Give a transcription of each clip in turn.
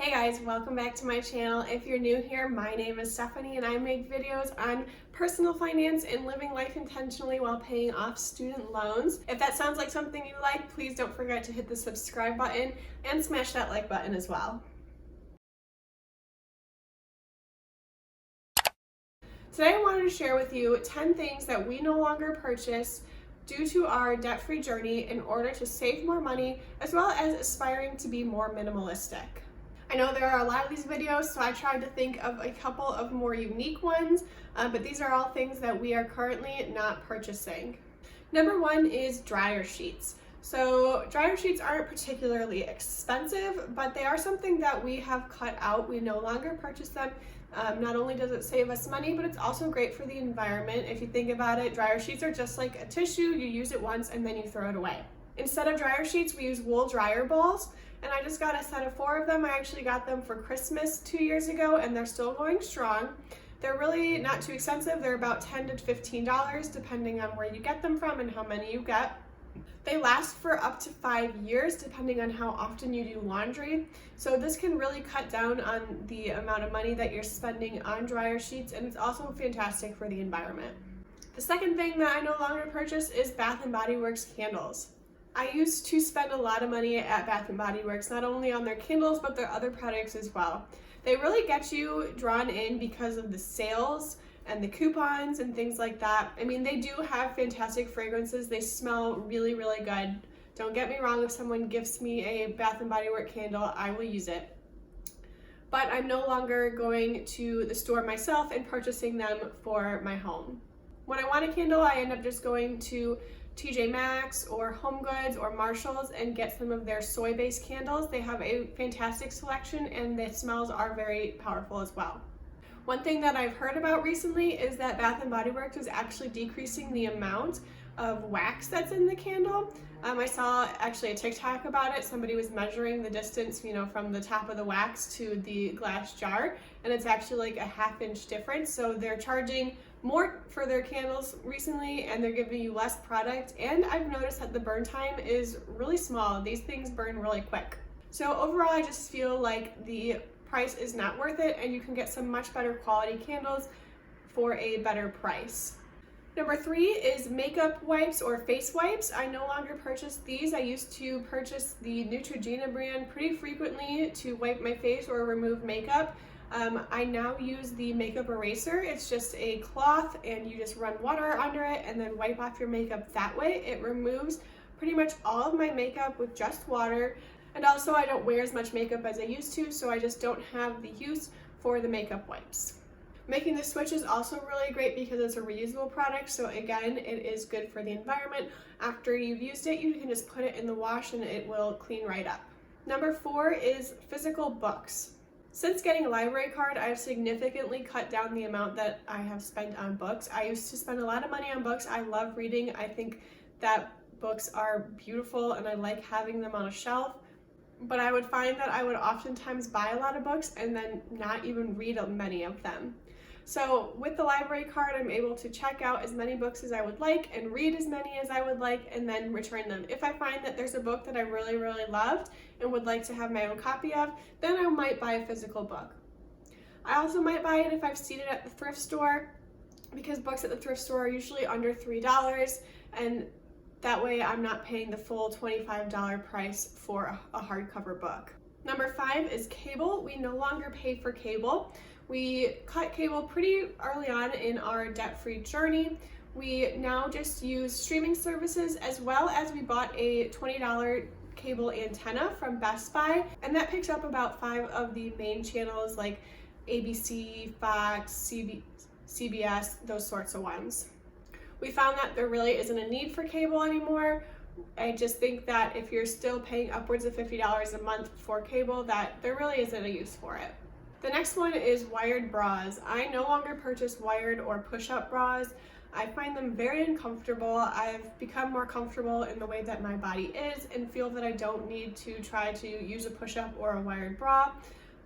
Hey guys, welcome back to my channel. If you're new here, my name is Stephanie and I make videos on personal finance and living life intentionally while paying off student loans. If that sounds like something you like, please don't forget to hit the subscribe button and smash that like button as well. Today I wanted to share with you 10 things that we no longer purchase due to our debt-free journey in order to save more money as well as aspiring to be more minimalistic. I know there are a lot of these videos, so I tried to think of a couple of more unique ones, but these are all things that we are currently not purchasing. Number one is dryer sheets. So dryer sheets aren't particularly expensive, but they are something that we have cut out. We no longer purchase them. Not only does it save us money, but it's also great for the environment. If you think about it, dryer sheets are just like a tissue. You use it once and then you throw it away. Instead of dryer sheets, we use wool dryer balls. And I just got a set of 4 of them. I actually got them for Christmas 2 years ago and they're still going strong. They're really not too expensive. They're about $10 to $15 depending on where you get them from and how many you get. They last for up to 5 years depending on how often you do laundry. So this can really cut down on the amount of money that you're spending on dryer sheets, and it's also fantastic for the environment. The second thing that I no longer purchase is Bath & Body Works candles. I used to spend a lot of money at Bath & Body Works, not only on their candles, but their other products as well. They really get you drawn in because of the sales and the coupons and things like that. I mean, they do have fantastic fragrances. They smell really, really good. Don't get me wrong, if someone gifts me a Bath & Body Works candle, I will use it. But I'm no longer going to the store myself and purchasing them for my home. When I want a candle, I end up just going to TJ Maxx or HomeGoods or Marshalls and get some of their soy-based candles. They have a fantastic selection and the smells are very powerful as well. One thing that I've heard about recently is that Bath & Body Works is actually decreasing the amount of wax that's in the candle. I saw actually a TikTok about it. Somebody was measuring the distance, from the top of the wax to the glass jar, and it's actually like a ½ inch difference. So they're charging more for their candles recently, and they're giving you less product. And I've noticed that the burn time is really small. These things burn really quick. So overall, I just feel like the price is not worth it, and you can get some much better quality candles for a better price. Number 3 is makeup wipes or face wipes. I no longer purchase these. I used to purchase the Neutrogena brand pretty frequently to wipe my face or remove makeup. I now use the makeup eraser. It's just a cloth and you just run water under it and then wipe off your makeup that way. It removes pretty much all of my makeup with just water. And also I don't wear as much makeup as I used to, so I just don't have the use for the makeup wipes. Making the switch is also really great because it's a reusable product, so again, it is good for the environment. After you've used it, you can just put it in the wash and it will clean right up. Number 4 is physical books. Since getting a library card, I've significantly cut down the amount that I have spent on books. I used to spend a lot of money on books. I love reading. I think that books are beautiful and I like having them on a shelf. But I would find that I would oftentimes buy a lot of books and then not even read many of them. So with the library card, I'm able to check out as many books as I would like and read as many as I would like and then return them. If I find that there's a book that I really, really loved and would like to have my own copy of, then I might buy a physical book. I also might buy it if I've seen it at the thrift store, because books at the thrift store are usually under $3, and that way I'm not paying the full $25 price for a hardcover book. Number 5 is cable. We no longer pay for cable. We cut cable pretty early on in our debt-free journey. We now just use streaming services, as well as we bought a $20 cable antenna from Best Buy, and that picks up about 5 of the main channels like ABC, Fox, CBS, those sorts of ones. We found that there really isn't a need for cable anymore. I just think that if you're still paying upwards of $50 a month for cable, that there really isn't a use for it. The next one is wired bras. I no longer purchase wired or push-up bras. I find them very uncomfortable. I've become more comfortable in the way that my body is and feel that I don't need to try to use a push-up or a wired bra.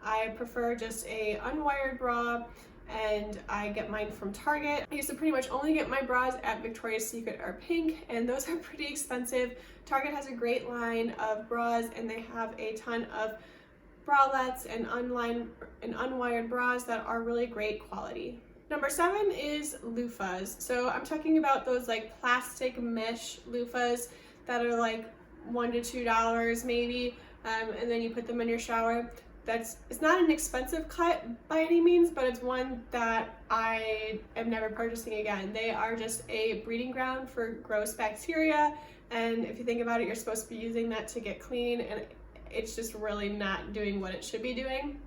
I prefer just a unwired bra, and I get mine from Target. I used to pretty much only get my bras at Victoria's Secret or Pink, and those are pretty expensive. Target has a great line of bras and they have a ton of bralettes and unwired bras that are really great quality. Number 7 is loofahs. So I'm talking about those like plastic mesh loofahs that are like $1 to $2 maybe, and then you put them in your shower. It's not an expensive cut by any means, but it's one that I am never purchasing again. They are just a breeding ground for gross bacteria, and if you think about it, you're supposed to be using that to get clean, and it's just really not doing what it should be doing.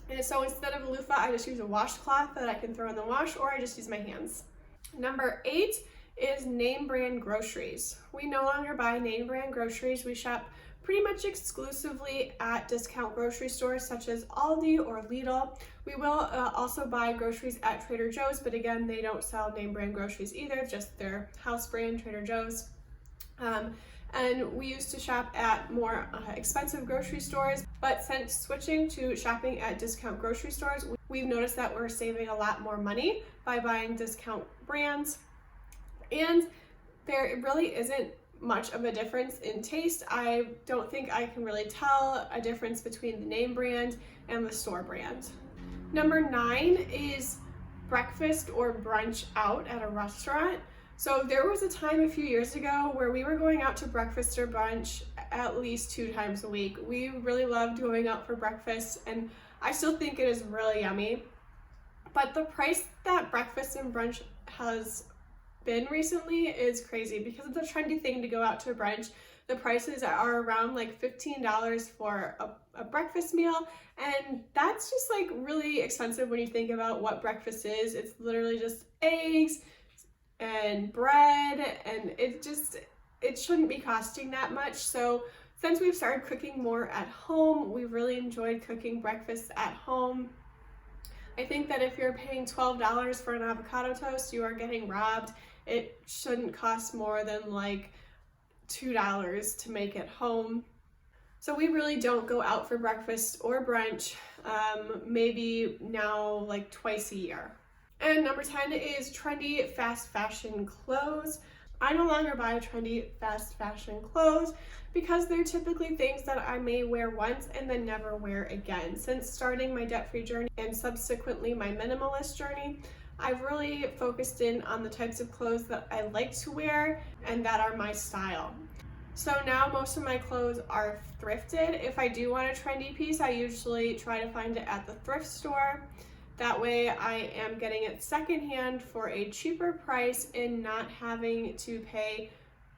And so instead of a loofah, I just use a washcloth that I can throw in the wash, or I just use my hands. Number 8 is name brand groceries. We no longer buy name brand groceries. We shop pretty much exclusively at discount grocery stores such as Aldi or Lidl. We will also buy groceries at Trader Joe's, but again, they don't sell name brand groceries either, just their house brand, Trader Joe's. And we used to shop at more expensive grocery stores, but since switching to shopping at discount grocery stores, we've noticed that we're saving a lot more money by buying discount brands. And there really isn't much of a difference in taste. I don't think I can really tell a difference between the name brand and the store brand. Number 9 is breakfast or brunch out at a restaurant. So there was a time a few years ago where we were going out to breakfast or brunch at least 2 times a week. We really loved going out for breakfast, and I still think it is really yummy. But the price that breakfast and brunch has been recently is crazy because it's a trendy thing to go out to a brunch. The prices are around like $15 for a breakfast meal, and that's just like really expensive when you think about what breakfast is. It's literally just eggs and bread, and it shouldn't be costing that much. So since we've started cooking more at home, we've really enjoyed cooking breakfast at home. I think that if you're paying $12 for an avocado toast, you are getting robbed. It shouldn't cost more than like $2 to make at home. So we really don't go out for breakfast or brunch, maybe now like twice a year. And number 10 is trendy fast fashion clothes. I no longer buy trendy fast fashion clothes because they're typically things that I may wear once and then never wear again. Since starting my debt-free journey and subsequently my minimalist journey, I've really focused in on the types of clothes that I like to wear and that are my style. So now most of my clothes are thrifted. If I do want a trendy piece, I usually try to find it at the thrift store. That way I am getting it secondhand for a cheaper price and not having to pay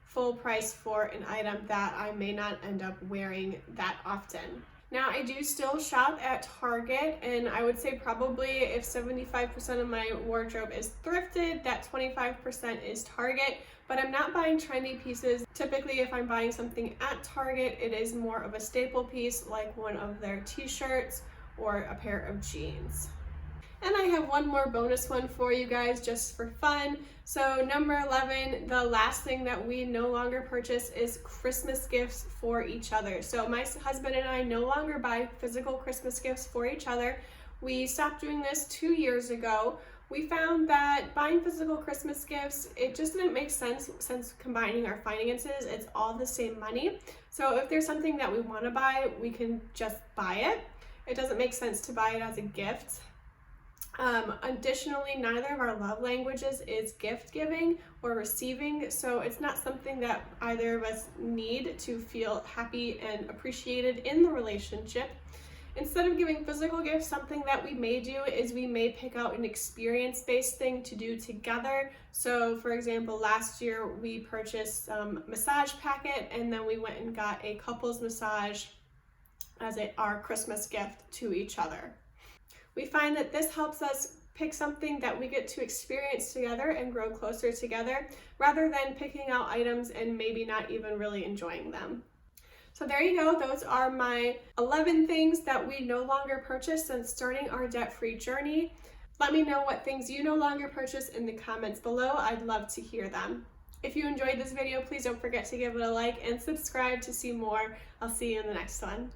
full price for an item that I may not end up wearing that often. Now I do still shop at Target, and I would say probably if 75% of my wardrobe is thrifted, that 25% is Target, but I'm not buying trendy pieces. Typically if I'm buying something at Target, it is more of a staple piece like one of their t-shirts or a pair of jeans. And I have one more bonus one for you guys just for fun. So number 11, the last thing that we no longer purchase is Christmas gifts for each other. So my husband and I no longer buy physical Christmas gifts for each other. We stopped doing this 2 years ago. We found that buying physical Christmas gifts, it just didn't make sense since combining our finances, it's all the same money. So if there's something that we want to buy, we can just buy it. It doesn't make sense to buy it as a gift. Additionally, neither of our love languages is gift giving or receiving, so it's not something that either of us need to feel happy and appreciated in the relationship. Instead of giving physical gifts, something that we may do is we may pick out an experience-based thing to do together. So for example, last year we purchased some massage packet, and then we went and got a couples massage as our Christmas gift to each other. We find that this helps us pick something that we get to experience together and grow closer together, rather than picking out items and maybe not even really enjoying them. So there you go, those are my 11 things that we no longer purchase since starting our debt-free journey. Let me know what things you no longer purchase in the comments below. I'd love to hear them. If you enjoyed this video, please don't forget to give it a like and subscribe to see more. I'll see you in the next one.